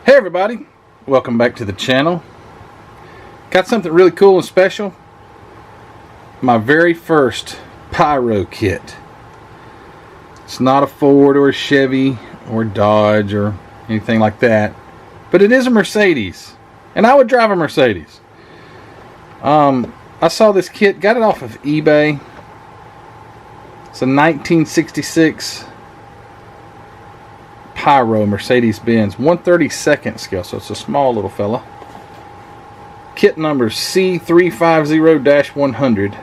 Hey everybody, welcome back to the channel. Got something really cool and special. My very first PYRO kit. It's not a Ford or a Chevy or a Dodge or anything like that, but it is a Mercedes, and I would drive a Mercedes. I saw this kit, got it off of eBay. It's a 1966 PYRO Mercedes-Benz 1/32 scale, so it's a small little fella. Kit number C350-100,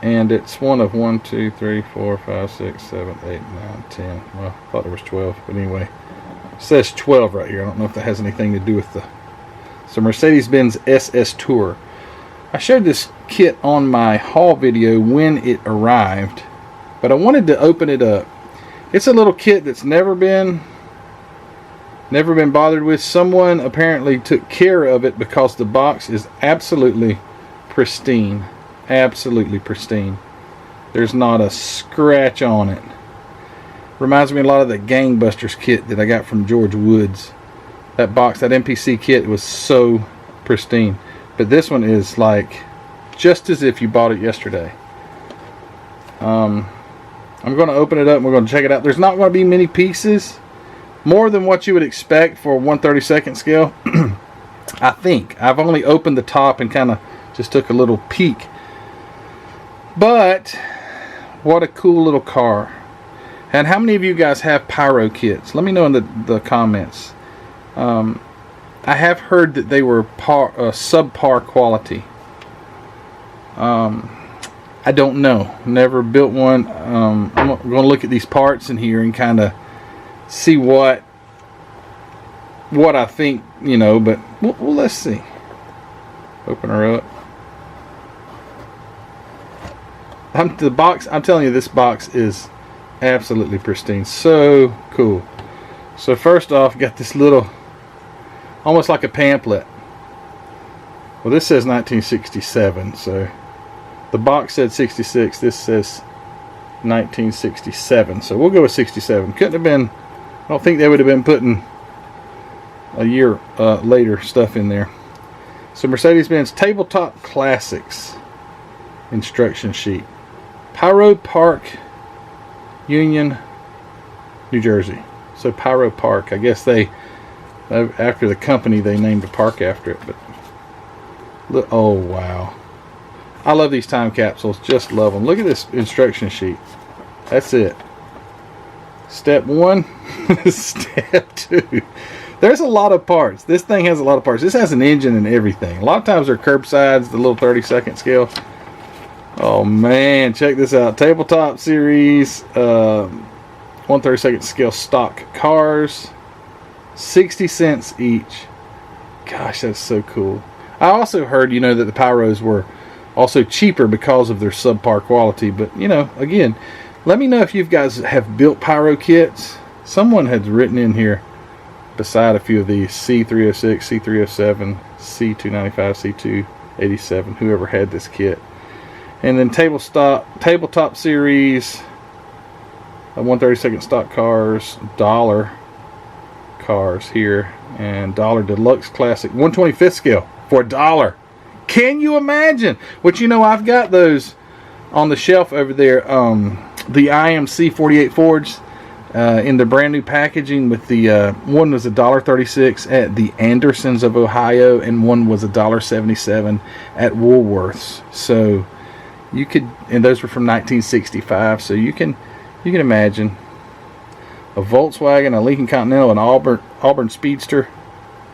and it's one of 1, 2, 3, 4, 5, 6, 7, 8, 9, 10. Well, I thought there was 12, but anyway, it says 12 right here. I don't know if that has anything to do with the. So Mercedes-Benz SS Tour. I showed this kit on my haul video when it arrived, but I wanted to open it up. It's a little kit that's never been bothered with. Someone apparently took care of it because the box is absolutely pristine. Absolutely pristine. There's not a scratch on it. Reminds me a lot of the Gangbusters kit that I got from George Woods. That box, that MPC kit, was so pristine. But this one is like just as if you bought it yesterday. I'm going to open it up and we're going to check it out. There's not going to be many pieces. More than what you would expect for a 1/32 scale. I think. I've only opened the top and kind of just took a little peek. But what a cool little car. And how many of you guys have PYRO kits? Let me know in the comments. I have heard that they were subpar quality. I don't know. Never built one. I'm going to look at these parts in here and kind of see what I think, you know, but well, let's see. Open her up. I'm telling you, this box is absolutely pristine. So cool. So first off, got this little, almost like a pamphlet. Well, this says 1967, so the box said 66. This says 1967. So we'll go with 67. Couldn't have been, I don't think they would have been putting a year later stuff in there. So Mercedes-Benz Tabletop Classics instruction sheet. PYRO Park, Union, New Jersey. So PYRO Park. I guess they, after the company, they named a park after it. But look, oh wow. I love these time capsules. Just love them. Look at this instruction sheet. That's it. Step 1. Step 2. There's a lot of parts. This thing has a lot of parts. This has an engine and everything. A lot of times they're curbsides, the little 32nd scale. Oh man, check this out. Tabletop series, 1/32 scale stock cars. 60 cents each. Gosh, that's so cool. I also heard, you know, that the PYROs were also cheaper because of their subpar quality. But, you know, again, let me know if you guys have built PYRO kits. Someone has written in here beside a few of these. C306, C307, C295, C287, whoever had this kit. And then tabletop series, 1/32 stock cars, dollar cars here, and dollar deluxe classic 1/25 scale for $1. Can you imagine? Which, you know, I've got those on the shelf over there. The IMC 48 Fords in the brand new packaging with the one was $1.36 at the Andersons of Ohio, and one was $1.77 at Woolworths. So you could, and those were from 1965. So you can imagine a Volkswagen, a Lincoln Continental, an Auburn Speedster,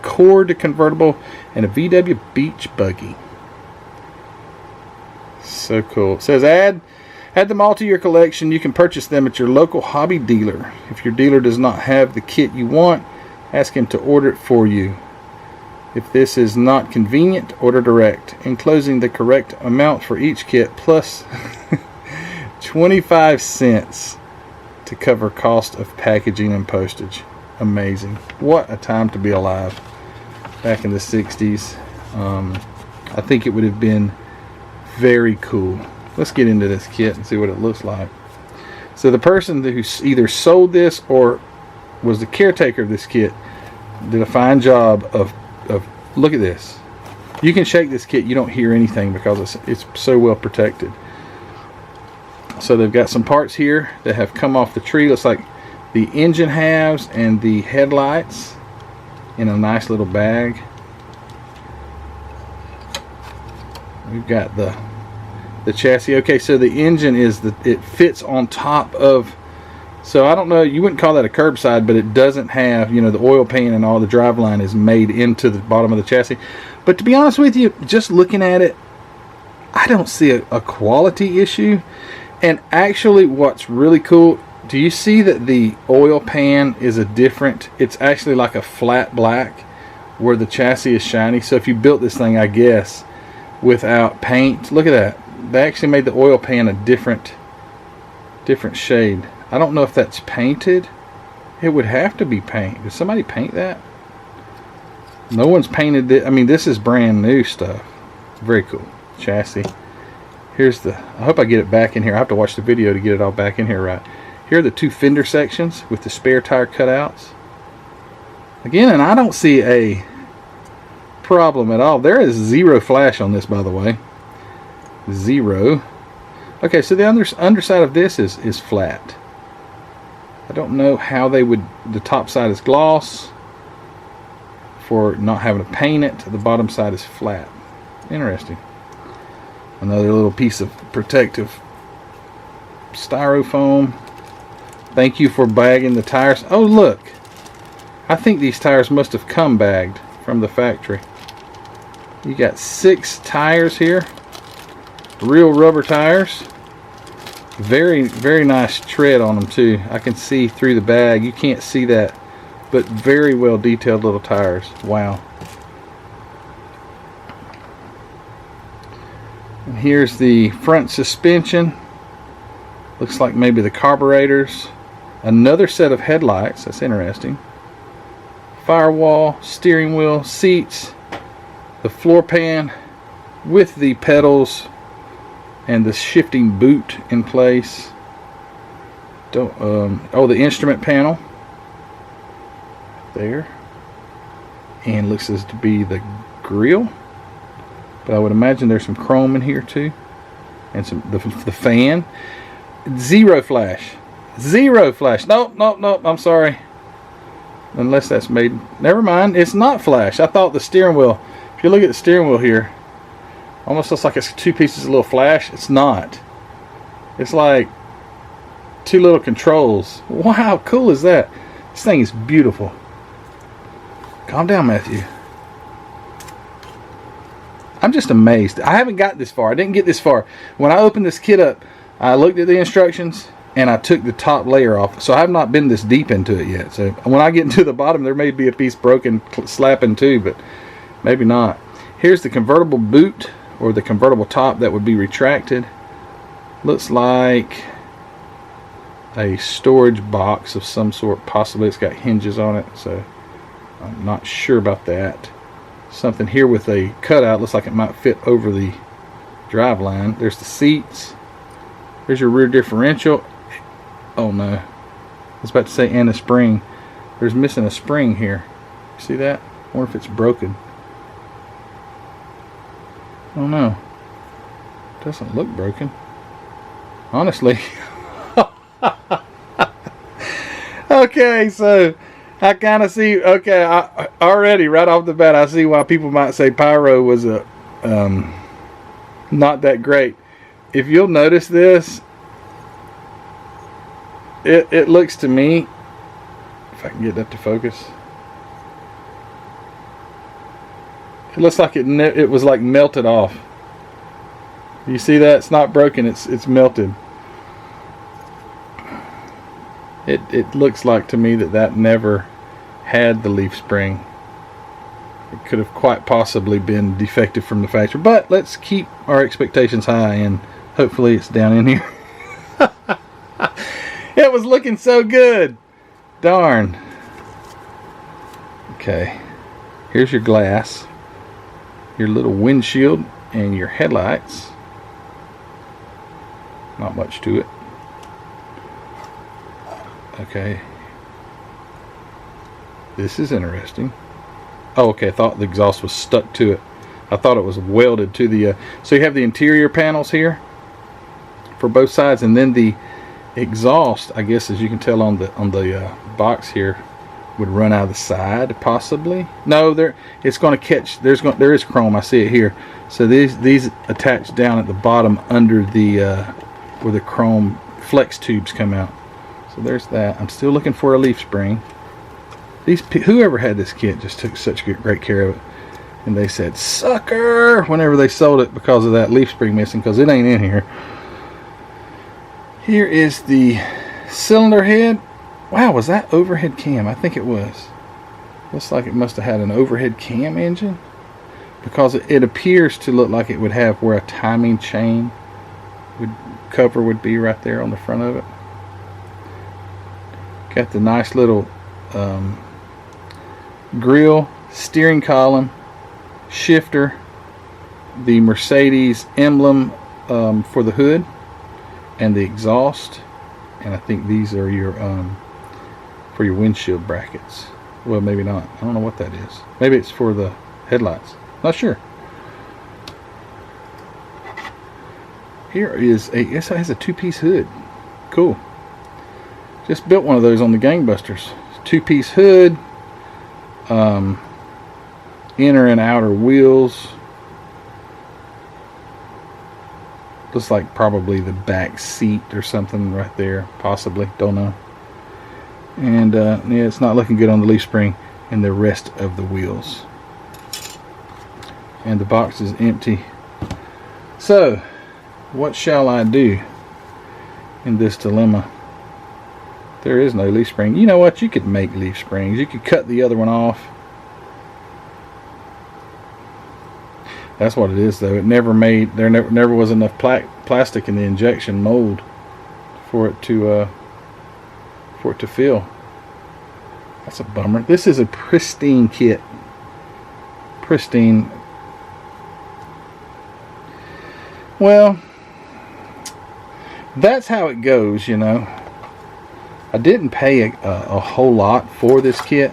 Cord convertible, and a VW Beach buggy. So cool. It says add them all to your collection. You can purchase them at your local hobby dealer. If your dealer does not have the kit you want, ask him to order it for you. If this is not convenient, order direct, enclosing the correct amount for each kit plus 25 cents to cover cost of packaging and postage. Amazing. What a time to be alive back in the 60s. I think it would have been very cool. Let's get into this kit and see what it looks like. So the person who either sold this or was the caretaker of this kit did a fine job of look at this. You can shake this kit, you don't hear anything because it's so well protected. So they've got some parts here that have come off the tree. Looks like the engine halves and the headlights in a nice little bag. We've got the chassis. Okay, so the engine is it fits on top of, so I don't know, you wouldn't call that a curbside, but it doesn't have, you know, the oil pan and all the driveline is made into the bottom of the chassis. But to be honest with you, just looking at it, I don't see a quality issue. And actually what's really cool, do you see that the oil pan is a different, it's actually like a flat black where the chassis is shiny. So if you built this thing, I guess, without paint, look at that. They actually made the oil pan a different shade. I don't know if that's painted. It would have to be paint. Did somebody paint that? No one's painted it. I mean, this is brand new stuff. Very cool. Chassis. Here's the, I hope I get it back in here. I have to watch the video to get it all back in here right. Here are the two fender sections with the spare tire cutouts. Again, and I don't see a problem at all. There is zero flash on this, by the way. Zero. Okay, so the underside of this is flat. I don't know how they would, the top side is gloss for not having to paint it. The bottom side is flat. Interesting. Another little piece of protective styrofoam. Thank you for bagging the tires. Oh, look. I think these tires must have come bagged from the factory. You got 6 tires here. Real rubber tires. Very, very nice tread on them too. I can see through the bag. You can't see that, but very well detailed little tires. Wow. And here's the front suspension. Looks like maybe the carburetors. Another set of headlights. That's interesting. Firewall, steering wheel, seats, the floor pan with the pedals and the shifting boot in place. Oh, the instrument panel there, and looks as to be the grill, but I would imagine there's some chrome in here too, and some the fan. Zero flash. Nope, I'm sorry, unless that's made, never mind, it's not flash. I thought the steering wheel, if you look at the steering wheel here, almost looks like it's 2 pieces of little flash. It's not. It's like 2 little controls. Wow, how cool is that? This thing is beautiful. Calm down, Matthew. I'm just amazed. I haven't got this far. I didn't get this far. When I opened this kit up, I looked at the instructions and I took the top layer off. So I have not been this deep into it yet. So when I get into the bottom, there may be a piece broken, slapping too, but maybe not. Here's the convertible boot, or the convertible top that would be retracted. Looks like a storage box of some sort. Possibly it's got hinges on it, so I'm not sure about that. Something here with a cutout. Looks like it might fit over the driveline. There's the seats. There's your rear differential. Oh no, I was about to say, and a spring. There's missing a spring here. See that? I wonder if it's broken. Oh no, doesn't look broken, honestly. Okay, so I kind of see, okay, I already right off the bat I see why people might say Pyro was a not that great. If you'll notice this, it looks to me, if I can get that to focus, it looks like it was like melted off. You see that? It's not broken, it's melted. It looks like to me that never had the leaf spring. It could have quite possibly been defective from the factory. But let's keep our expectations high, and hopefully it's down in here. It was looking so good. Darn. Okay. Here's your glass, your little windshield, and your headlights. Not much to it. Okay. This is interesting. Oh, okay. I thought the exhaust was stuck to it. I thought it was welded to the... so you have the interior panels here for both sides, and then the exhaust, I guess, as you can tell on the box here, would run out of the side, possibly. No, it's going to catch. There is chrome. I see it here. So these attach down at the bottom under the where the chrome flex tubes come out. So there's that. I'm still looking for a leaf spring. Whoever had this kit just took such great care of it, and they said sucker whenever they sold it because of that leaf spring missing, because it ain't in here. Here is the cylinder head. Wow, was that overhead cam? I think it was. Looks like it must have had an overhead cam engine, because it appears to look like it would have where a timing chain cover would be right there on the front of it. Got the nice little grill, steering column, shifter, the Mercedes emblem for the hood, and the exhaust. And I think these are your for your windshield brackets. Well, maybe not. I don't know what that is. Maybe it's for the headlights. Not sure. Here is it has a two-piece hood. Cool. Just built one of those on the Gangbusters. Two-piece hood. Inner and outer wheels. Looks like probably the back seat or something right there. Possibly. Don't know. And yeah, it's not looking good on the leaf spring and the rest of the wheels. And the box is empty. So, what shall I do in this dilemma? There is no leaf spring. You know what? You could make leaf springs. You could cut the other one off. That's what it is, though. It never made. There never was enough plastic in the injection mold for it to fill. That's a bummer. This is a pristine kit. Pristine. Well, that's how it goes, you know. I didn't pay a whole lot for this kit,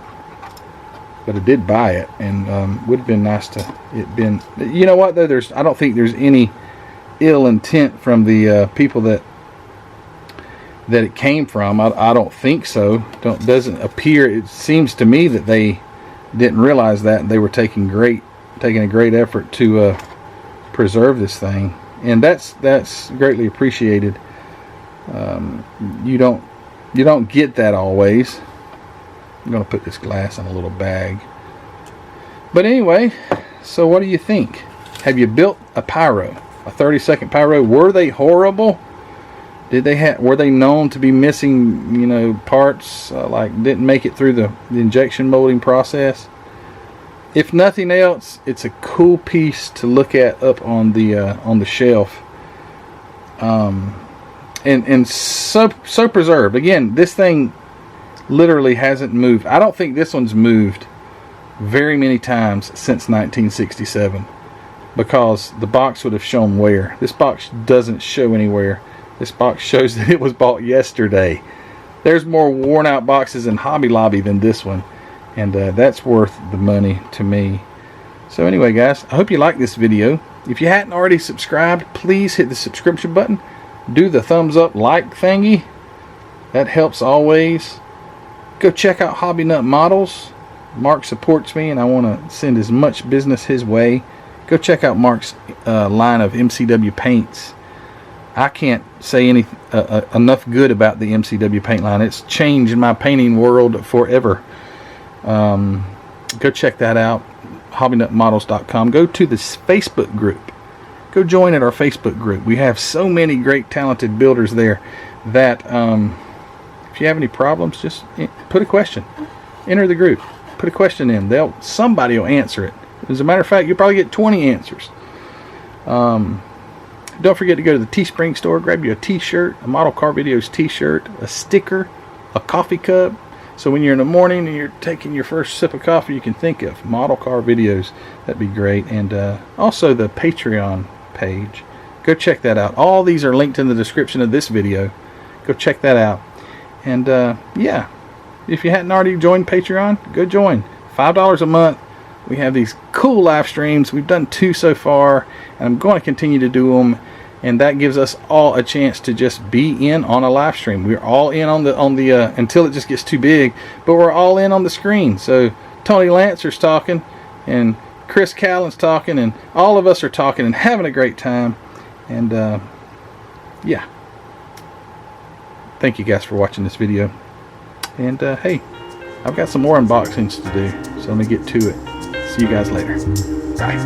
but I did buy it, and would have been nice to it been. You know what, though? I don't think there's any ill intent from the people that it came from. I don't think so. Doesn't appear. It seems to me that they didn't realize that, and they were taking a great effort to preserve this thing, and that's greatly appreciated. You don't get that always. I'm going to put this glass in a little bag. But anyway, so what do you think? Have you built a PYRO? A 30-second PYRO? Were they horrible? Were they known to be missing, you know, parts, like didn't make it through the injection molding process? If nothing else, it's a cool piece to look at up on the shelf. And so preserved. Again, this thing literally hasn't moved. I don't think this one's moved very many times since 1967, because the box would have shown wear. This box doesn't show anywhere. This box shows that it was bought yesterday. There's more worn out boxes in Hobby Lobby than this one, and that's worth the money to me. So anyway, guys, I hope you liked this video. If you hadn't already subscribed, please hit the subscription button. Do the thumbs up like thingy. That helps always. Go check out Hobby Nut Models. Mark supports me, and I want to send as much business his way. Go check out Mark's line of MCW paints. I can't say enough good about the MCW paint line. It's changed my painting world forever. Go check that out. HobbyNutModels.com. Go to this Facebook group. Go join at our Facebook group. We have so many great talented builders there that if you have any problems, just put a question. Enter the group. Put a question in. Somebody will answer it. As a matter of fact, you'll probably get 20 answers. Don't forget to go to the Teespring store. Grab you a t-shirt, a Model Car Videos t-shirt, a sticker, a coffee cup. So when you're in the morning and you're taking your first sip of coffee, you can think of Model Car Videos. That'd be great. And also the Patreon page. Go check that out. All these are linked in the description of this video. Go check that out. And yeah, if you hadn't already joined Patreon, go join. $5 a month. We have these cool live streams. We've done 2 so far, and I'm going to continue to do them. And that gives us all a chance to just be in on a live stream. We're all in on the until it just gets too big, but we're all in on the screen. So Tony Lancer's talking, and Chris Callen's talking, and all of us are talking and having a great time. And yeah, thank you guys for watching this video. And hey, I've got some more unboxings to do, so let me get to it. See you guys later. Bye.